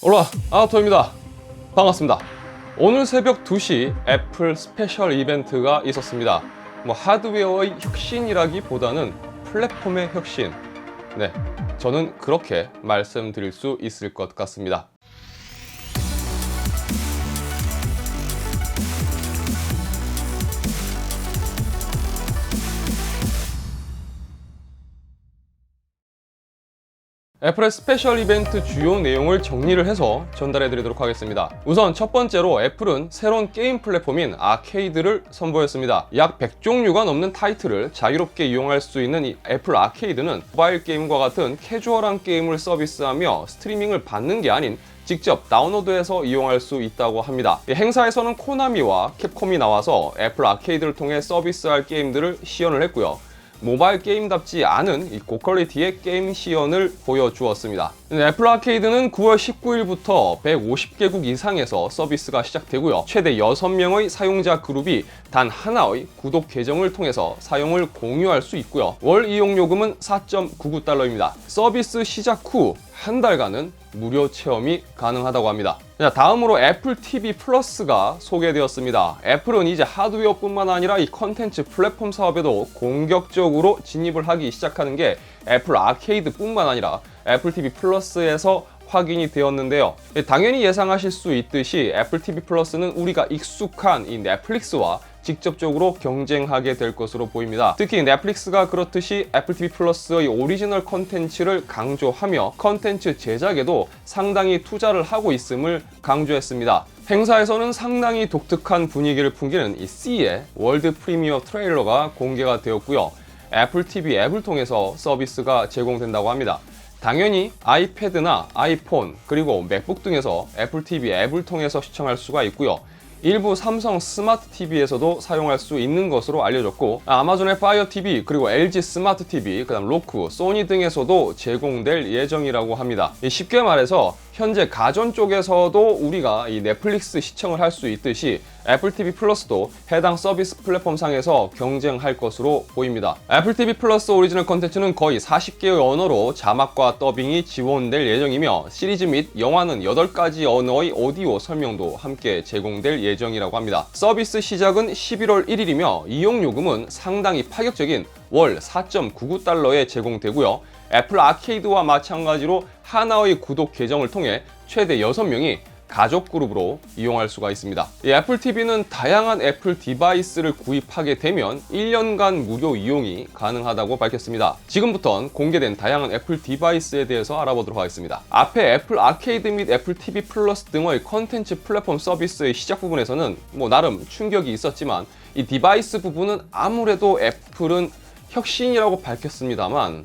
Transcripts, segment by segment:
올라 아토입니다. 반갑습니다. 오늘 새벽 2시 애플 스페셜 이벤트가 있었습니다. 하드웨어의 혁신이라기보다는 플랫폼의 혁신. 네, 저는 그렇게 말씀드릴 수 있을 것 같습니다. 애플의 스페셜 이벤트 주요 내용을 정리를 해서 전달해 드리도록 하겠습니다. 우선 첫 번째로 애플은 새로운 게임 플랫폼인 아케이드를 선보였습니다. 약 100종류가 넘는 타이틀을 자유롭게 이용할 수 있는 이 애플 아케이드는 모바일 게임과 같은 캐주얼한 게임을 서비스하며 스트리밍을 받는 게 아닌 직접 다운로드해서 이용할 수 있다고 합니다. 행사에서는 코나미와 캡콤이 나와서 애플 아케이드를 통해 서비스할 게임들을 시연을 했고요. 모바일 게임답지 않은 이 고퀄리티의 게임 시연을 보여주었습니다. 애플 아케이드는 9월 19일부터 150개국 이상에서 서비스가 시작되고요. 최대 6명의 사용자 그룹이 단 하나의 구독 계정을 통해서 사용을 공유할 수 있고요. 월 이용 요금은 4.99달러입니다. 서비스 시작 후 한 달간은 무료 체험이 가능하다고 합니다. 자, 다음으로 애플 TV 플러스가 소개되었습니다. 애플은 이제 하드웨어뿐만 아니라 이 컨텐츠 플랫폼 사업에도 공격적으로 진입을 하기 시작하는 게 애플 아케이드뿐만 아니라 애플 TV 플러스에서 확인이 되었는데요. 당연히 예상하실 수 있듯이 애플 TV 플러스는 우리가 익숙한 이 넷플릭스와 직접적으로 경쟁하게 될 것으로 보입니다. 특히 넷플릭스가 그렇듯이 애플 TV 플러스의 오리지널 컨텐츠를 강조하며 컨텐츠 제작에도 상당히 투자를 하고 있음을 강조했습니다. 행사에서는 상당히 독특한 분위기를 풍기는 이 C의 월드 프리미어 트레일러가 공개가 되었고요. 애플 TV 앱을 통해서 서비스가 제공된다고 합니다. 당연히 아이패드나 아이폰 그리고 맥북 등에서 애플 TV 앱을 통해서 시청할 수가 있고요. 일부 삼성 스마트 TV에서도 사용할 수 있는 것으로 알려졌고, 아마존의 파이어 TV 그리고 LG 스마트 TV, 그다음 roku, 소니 등에서도 제공될 예정이라고 합니다. 쉽게 말해서 현재 가전 쪽에서도 우리가 이 넷플릭스 시청을 할 수 있듯이 애플 TV 플러스도 해당 서비스 플랫폼 상에서 경쟁할 것으로 보입니다. 애플 TV 플러스 오리지널 컨텐츠는 거의 40개의 언어로 자막과 더빙이 지원될 예정이며 시리즈 및 영화는 8가지 언어의 오디오 설명도 함께 제공될 예정이라고 합니다. 서비스 시작은 11월 1일이며 이용 요금은 상당히 파격적인 월 4.99달러에 제공되고요. 애플 아케이드와 마찬가지로 하나의 구독 계정을 통해 최대 6명이 가족 그룹으로 이용할 수가 있습니다. 이 애플 TV는 다양한 애플 디바이스를 구입하게 되면 1년간 무료 이용이 가능하다고 밝혔습니다. 지금부터 공개된 다양한 애플 디바이스에 대해서 알아보도록 하겠습니다. 앞에 애플 아케이드 및 애플 TV 플러스 등의 컨텐츠 플랫폼 서비스의 시작 부분에서는 나름 충격이 있었지만 이 디바이스 부분은 아무래도 애플은 혁신이라고 밝혔습니다만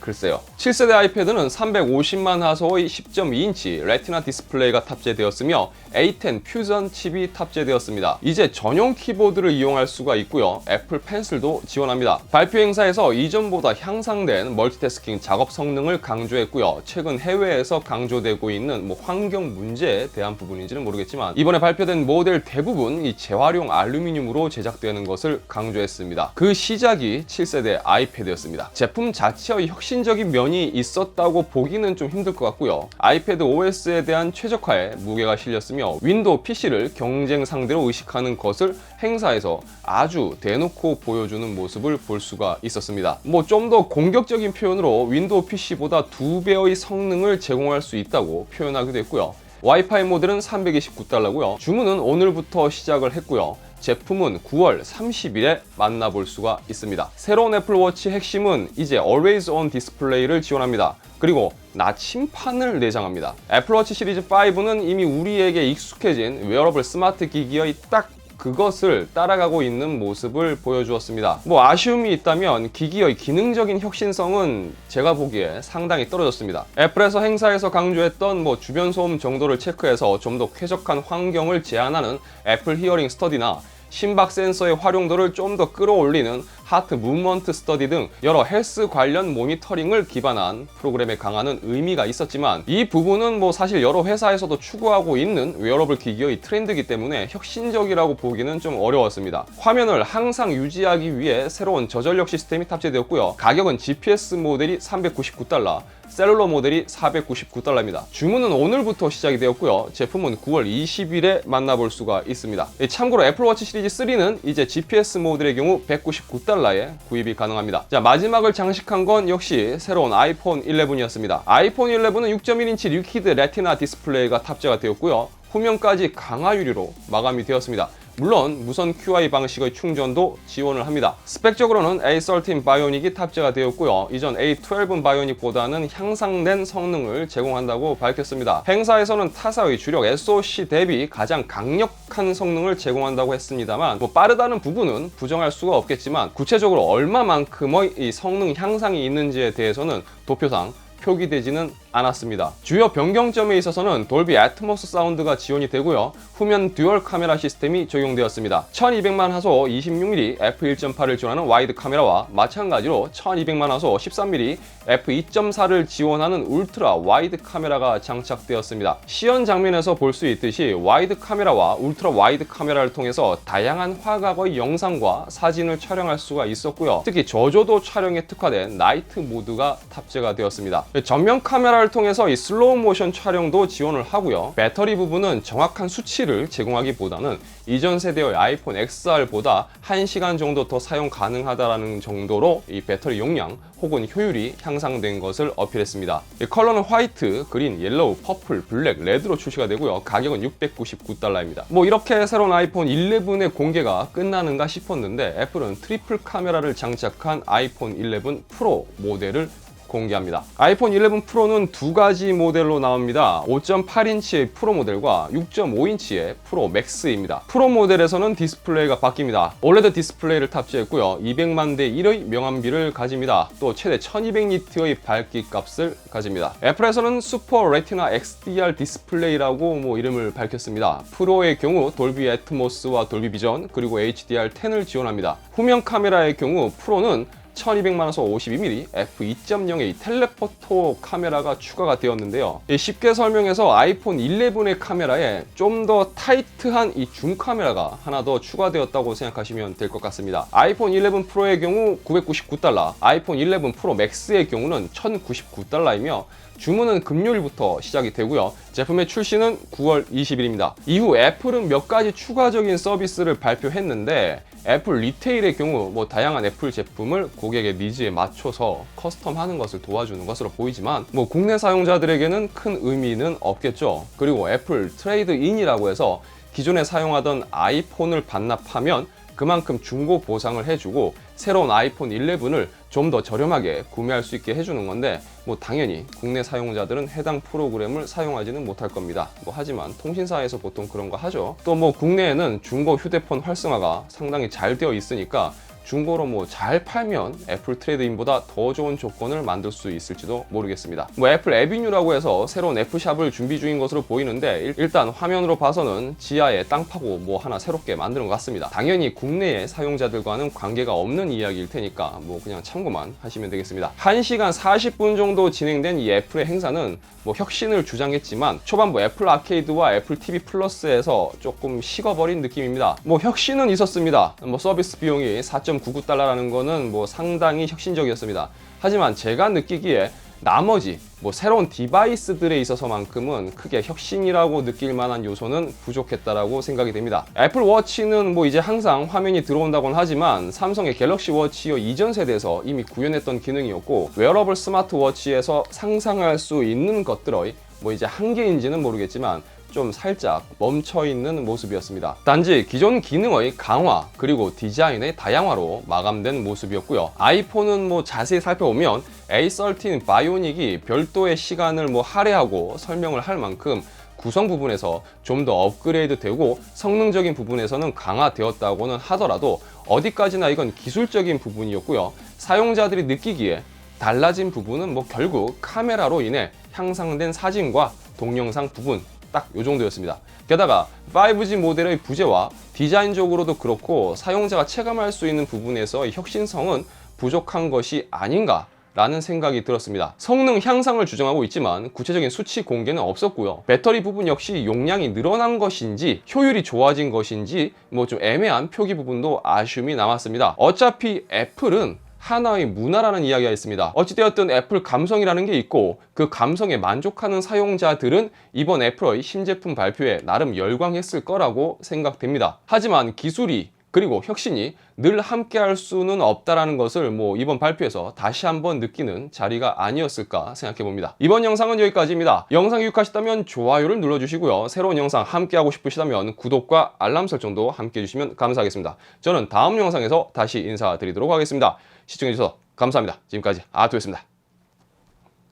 글쎄요. 7세대 아이패드는 350만 화소의 10.2인치 레티나 디스플레이가 탑재되었으며 A10 퓨전 칩이 탑재되었습니다. 이제 전용 키보드를 이용할 수가 있고요. 애플 펜슬도 지원합니다. 발표 행사에서 이전보다 향상된 멀티태스킹 작업 성능을 강조했고요. 최근 해외에서 강조되고 있는 환경 문제에 대한 부분인지는 모르겠지만 이번에 발표된 모델 대부분 이 재활용 알루미늄으로 제작되는 것을 강조했습니다. 그 시작이 7세대 아이패드였습니다. 제품 자체의 혁신적인 면이 있었다고 보기는 좀 힘들 것 같고요. 아이패드 OS에 대한 최적화에 무게가 실렸으며 윈도우 PC를 경쟁 상대로 의식하는 것을 행사에서 아주 대놓고 보여주는 모습을 볼 수가 있었습니다. 좀 더 공격적인 표현으로 윈도우 PC보다 2배의 성능을 제공할 수 있다고 표현하기도 했고요. 와이파이 모델은 329달러고요. 주문은 오늘부터 시작을 했고요. 제품은 9월 30일에 만나볼 수가 있습니다. 새로운 애플워치 핵심은 이제 Always On 디스플레이를 지원합니다. 그리고 나침판을 내장합니다. 애플워치 시리즈 5는 이미 우리에게 익숙해진 웨어러블 스마트 기기의 딱 그것을 따라가고 있는 모습을 보여주었습니다. 아쉬움이 있다면 기기의 기능적인 혁신성은 제가 보기에 상당히 떨어졌습니다. 애플에서 행사에서 강조했던 주변 소음 정도를 체크해서 좀 더 쾌적한 환경을 제한하는 애플 히어링 스터디나 심박 센서의 활용도를 좀 더 끌어올리는 하트 무브먼트 스터디 등 여러 헬스 관련 모니터링을 기반한 프로그램에 강화는 의미가 있었지만 이 부분은 뭐 사실 여러 회사에서도 추구하고 있는 웨어러블 기기의 트렌드이기 때문에 혁신적이라고 보기는 좀 어려웠습니다. 화면을 항상 유지하기 위해 새로운 저전력 시스템이 탑재되었고요. 가격은 GPS 모델이 $399, 셀룰러 모델이 $499입니다. 주문은 오늘부터 시작이 되었고요. 제품은 9월 20일에 만나볼 수가 있습니다. 참고로 애플워치 시리즈 3는 이제 GPS 모델의 경우 $199에 구입이 가능합니다. 자, 마지막을 장식한 건 역시 새로운 아이폰 11이었습니다. 아이폰 11은 6.1인치 리퀴드 레티나 디스플레이가 탑재가 되었고요. 후면까지 강화 유리로 마감이 되었습니다. 물론 무선 QI 방식의 충전도 지원을 합니다. 스펙적으로는 A13 바이오닉이 탑재가 되었고요. 이전 A12 바이오닉보다는 향상된 성능을 제공한다고 밝혔습니다. 행사에서는 타사의 주력 SoC 대비 가장 강력한 성능을 제공한다고 했습니다만 빠르다는 부분은 부정할 수가 없겠지만 구체적으로 얼마만큼의 이 성능 향상이 있는지에 대해서는 도표상 표기되지는 않았습니다. 주요 변경점에 있어서는 돌비 애트모스 사운드가 지원이 되고요. 후면 듀얼 카메라 시스템이 적용되었습니다. 1200만 화소 26mm f1.8을 지원하는 와이드 카메라와 마찬가지로 1200만 화소 13mm f2.4를 지원하는 울트라 와이드 카메라가 장착되었습니다. 시연 장면에서 볼 수 있듯이 와이드 카메라와 울트라 와이드 카메라를 통해서 다양한 화각의 영상과 사진을 촬영할 수가 있었고요. 특히 저조도 촬영에 특화된 나이트 모드가 탑재가 되었습니다. 전면 카메라를 통해서 이 슬로우 모션 촬영도 지원을 하고요. 배터리 부분은 정확한 수치를 제공하기보다는 이전 세대의 아이폰 XR보다 1시간 정도 더 사용 가능하다는 정도로 이 배터리 용량 혹은 효율이 향상된 것을 어필했습니다. 컬러는 화이트, 그린, 옐로우, 퍼플, 블랙, 레드로 출시가 되고요. 가격은 $699입니다. 뭐 이렇게 새로운 아이폰 11의 공개가 끝나는가 싶었는데 애플은 트리플 카메라를 장착한 아이폰 11 프로 모델을 공개합니다. 아이폰 11 프로는 두 가지 모델로 나옵니다. 5.8인치의 프로 모델과 6.5인치의 프로 맥스입니다. 프로 모델에서는 디스플레이가 바뀝니다. 올레드 디스플레이를 탑재했고요. 200만 대 1의 명암비를 가집니다. 또 최대 1200니트의 밝기 값을 가집니다. 애플에서는 슈퍼 레티나 XDR 디스플레이라고 이름을 밝혔습니다. 프로의 경우 돌비 애트모스와 돌비 비전 그리고 HDR10을 지원합니다. 후면 카메라의 경우 프로는 1200만 화소 52mm f2.0의 텔레포토 카메라가 추가가 되었는데요. 쉽게 설명해서 아이폰 11의 카메라에 좀 더 타이트한 이 줌 카메라가 하나 더 추가되었다고 생각하시면 될 것 같습니다. 아이폰 11 프로의 경우 $999, 아이폰 11 프로 맥스의 경우는 $1099이며 주문은 금요일부터 시작이 되고요. 제품의 출시는 9월 20일입니다. 이후 애플은 몇 가지 추가적인 서비스를 발표했는데 애플 리테일의 경우 다양한 애플 제품을 고객의 니즈에 맞춰서 커스텀하는 것을 도와주는 것으로 보이지만 국내 사용자들에게는 큰 의미는 없겠죠. 그리고 애플 트레이드인이라고 해서 기존에 사용하던 아이폰을 반납하면 그만큼 중고 보상을 해주고 새로운 아이폰 11을 좀 더 저렴하게 구매할 수 있게 해주는 건데 당연히 국내 사용자들은 해당 프로그램을 사용하지는 못할 겁니다. 하지만 통신사에서 보통 그런 거 하죠. 또 국내에는 중고 휴대폰 활성화가 상당히 잘 되어 있으니까 중고로 잘 팔면 애플 트레이드인보다 더 좋은 조건을 만들 수 있을지도 모르겠습니다. 애플 에비뉴라고 해서 새로운 애플샵을 준비 중인 것으로 보이는데 일단 화면으로 봐서는 지하에 땅 파고 하나 새롭게 만드는 것 같습니다. 당연히 국내의 사용자들과는 관계가 없는 이야기일 테니까 그냥 참고만 하시면 되겠습니다. 1시간 40분 정도 진행된 이 애플의 행사는 혁신을 주장했지만 초반부 애플 아케이드와 애플 TV 플러스에서 조금 식어버린 느낌입니다. 혁신은 있었습니다. 서비스 비용이 $4.99라는 거는 상당히 혁신적이었습니다. 하지만 제가 느끼기에 나머지 새로운 디바이스들에 있어서만큼은 크게 혁신이라고 느낄 만한 요소는 부족했다라고 생각이 됩니다. 애플 워치는 이제 항상 화면이 들어온다고는 하지만 삼성의 갤럭시 워치의 이전 세대에서 이미 구현했던 기능이었고 웨어러블 스마트워치에서 상상할 수 있는 것들의 이제 한계인지는 모르겠지만 좀 살짝 멈춰있는 모습이었습니다. 단지 기존 기능의 강화 그리고 디자인의 다양화로 마감된 모습이었고요. 아이폰은 자세히 살펴보면 A13 바이오닉이 별도의 시간을 할애하고 설명을 할 만큼 구성 부분에서 좀 더 업그레이드 되고 성능적인 부분에서는 강화되었다고는 하더라도 어디까지나 이건 기술적인 부분이었고요. 사용자들이 느끼기에 달라진 부분은 결국 카메라로 인해 향상된 사진과 동영상 부분 딱 요 정도였습니다. 게다가 5G 모델의 부재와 디자인적으로도 그렇고 사용자가 체감할 수 있는 부분에서의 혁신성은 부족한 것이 아닌가 라는 생각이 들었습니다. 성능 향상을 주장하고 있지만 구체적인 수치 공개는 없었고요. 배터리 부분 역시 용량이 늘어난 것인지 효율이 좋아진 것인지 뭐 좀 애매한 표기 부분도 아쉬움이 남았습니다. 어차피 애플은 하나의 문화라는 이야기가 있습니다. 어찌되었든 애플 감성이라는 게 있고 그 감성에 만족하는 사용자들은 이번 애플의 신제품 발표에 나름 열광했을 거라고 생각됩니다. 하지만 기술이 그리고 혁신이 늘 함께 할 수는 없다라는 것을 이번 발표에서 다시 한번 느끼는 자리가 아니었을까 생각해 봅니다. 이번 영상은 여기까지입니다. 영상이 유익하셨다면 좋아요를 눌러주시고요. 새로운 영상 함께 하고 싶으시다면 구독과 알람 설정도 함께 해주시면 감사하겠습니다. 저는 다음 영상에서 다시 인사드리도록 하겠습니다. 시청해주셔서 감사합니다. 지금까지 아토였습니다.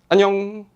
안녕.